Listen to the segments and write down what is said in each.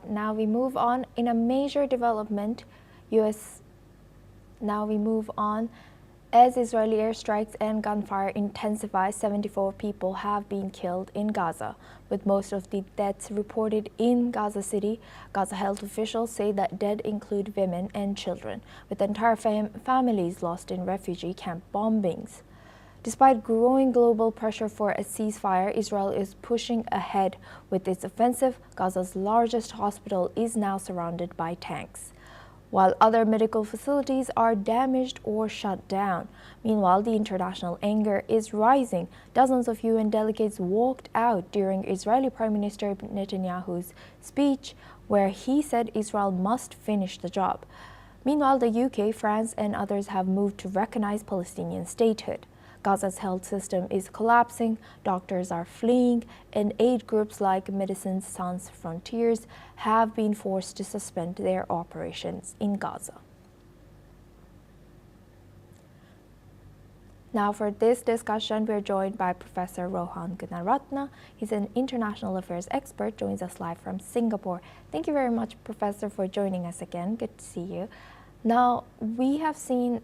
Now we move on. In a major development, U.S. Now we move on. As Israeli airstrikes and gunfire intensify, 74 people have been killed in Gaza, with most of the deaths reported in Gaza City. Gaza health officials say that dead include women and children, with entire families lost in refugee camp bombings. Despite growing global pressure for a ceasefire, Israel is pushing ahead with its offensive. Gaza's largest hospital is now surrounded by tanks, while other medical facilities are damaged or shut down. Meanwhile, the international anger is rising. Dozens of UN delegates walked out during Israeli Prime Minister Netanyahu's speech, where he said Israel must finish the job. Meanwhile, the UK, France, and others have moved to recognize Palestinian statehood. Gaza's health system is collapsing, doctors are fleeing, and aid groups like Medicine Sans Frontiers have been forced to suspend their operations in Gaza. Now for this discussion, we're joined by Professor Rohan Gunaratna. He's an international affairs expert, joins us live from Singapore. Thank you very much, Professor, for joining us again. Good to see you. Now, we have seen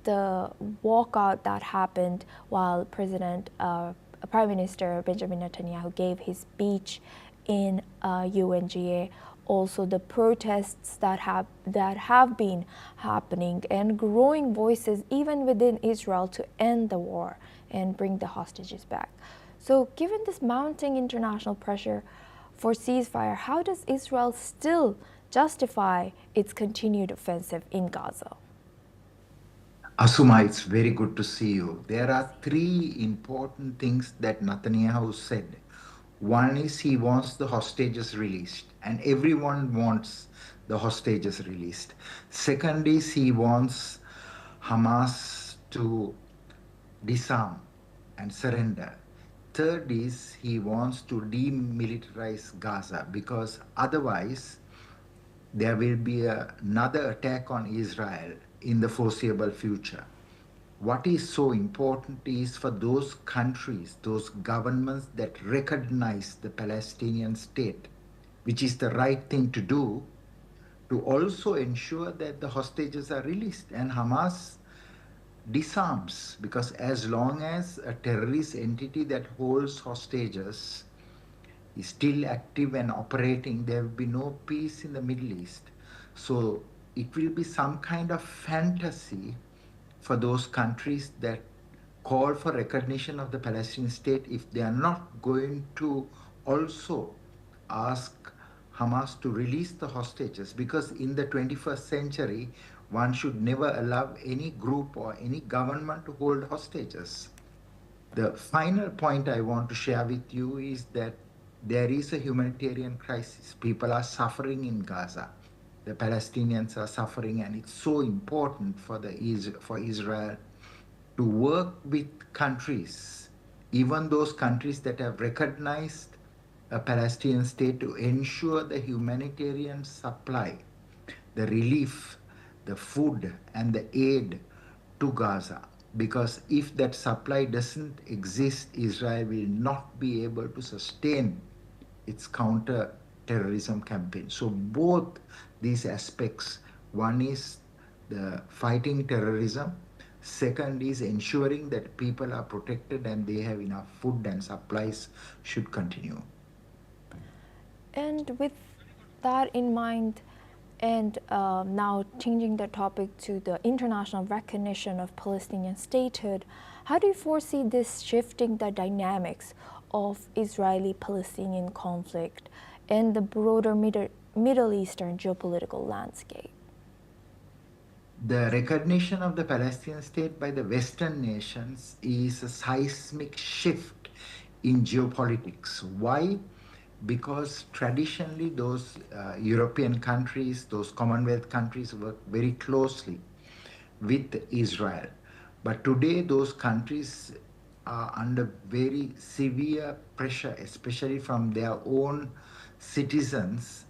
the walkout that happened while Prime Minister Benjamin Netanyahu gave his speech in UNGA. Also, the protests that have been happening and growing voices even within Israel to end the war and bring the hostages back. So, given this mounting international pressure for ceasefire, how does Israel still justify its continued offensive in Gaza? Asuma, it's very good to see you. There are three important things that Netanyahu said. One is he wants the hostages released, and everyone wants the hostages released. Second is he wants Hamas to disarm and surrender. Third is he wants to demilitarize Gaza, because otherwise there will be another attack on Israel in the foreseeable future. What is so important is for those countries, those governments that recognize the Palestinian state, which is the right thing to do, to also ensure that the hostages are released and Hamas disarms, because as long as a terrorist entity that holds hostages is still active and operating, there will be no peace in the Middle East. So it will be some kind of fantasy for those countries that call for recognition of the Palestinian state if they are not going to also ask Hamas to release the hostages, because in the 21st century, one should never allow any group or any government to hold hostages. The final point I want to share with you is that there is a humanitarian crisis. People are suffering in Gaza. The Palestinians are suffering, and it's so important for Israel to work with countries, even those countries that have recognized a Palestinian state, to ensure the humanitarian supply, the relief, the food, and the aid to Gaza. Because if that supply doesn't exist, Israel will not be able to sustain its counter-terrorism campaign. So both these aspects, one is the fighting terrorism, second is ensuring that people are protected and they have enough food and supplies, should continue. And with that in mind, and now changing the topic to the international recognition of Palestinian statehood, how do you foresee this shifting the dynamics of Israeli-Palestinian conflict and the broader Middle Eastern geopolitical landscape? The recognition of the Palestinian state by the Western nations is a seismic shift in geopolitics. Why? Because traditionally those European countries, those Commonwealth countries work very closely with Israel. But today those countries are under very severe pressure, especially from their own citizens,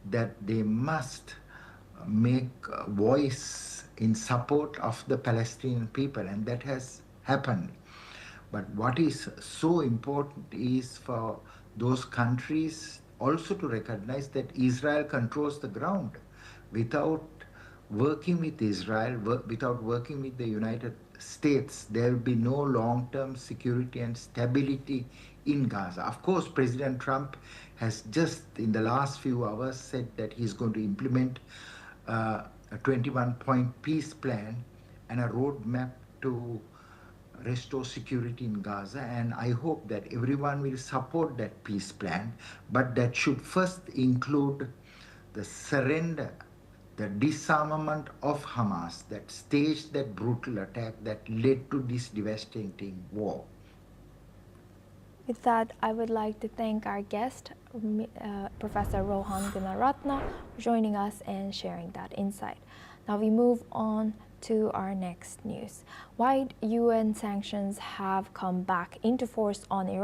that they must make a voice in support of the Palestinian people, and that has happened. But what is so important is for those countries also to recognize that Israel controls the ground. Without working with Israel, without working with the United States, there will be no long-term security and stability in Gaza. Of course, President Trump has just in the last few hours said that he's going to implement a 21-point peace plan and a roadmap to restore security in Gaza. And I hope that everyone will support that peace plan, but that should first include the surrender, the disarmament of Hamas that staged that brutal attack that led to this devastating war. With that, I would like to thank our guest, Professor Rohan Gunaratna, for joining us and sharing that insight. Now we move on to our next news. Why UN sanctions have come back into force on Iran.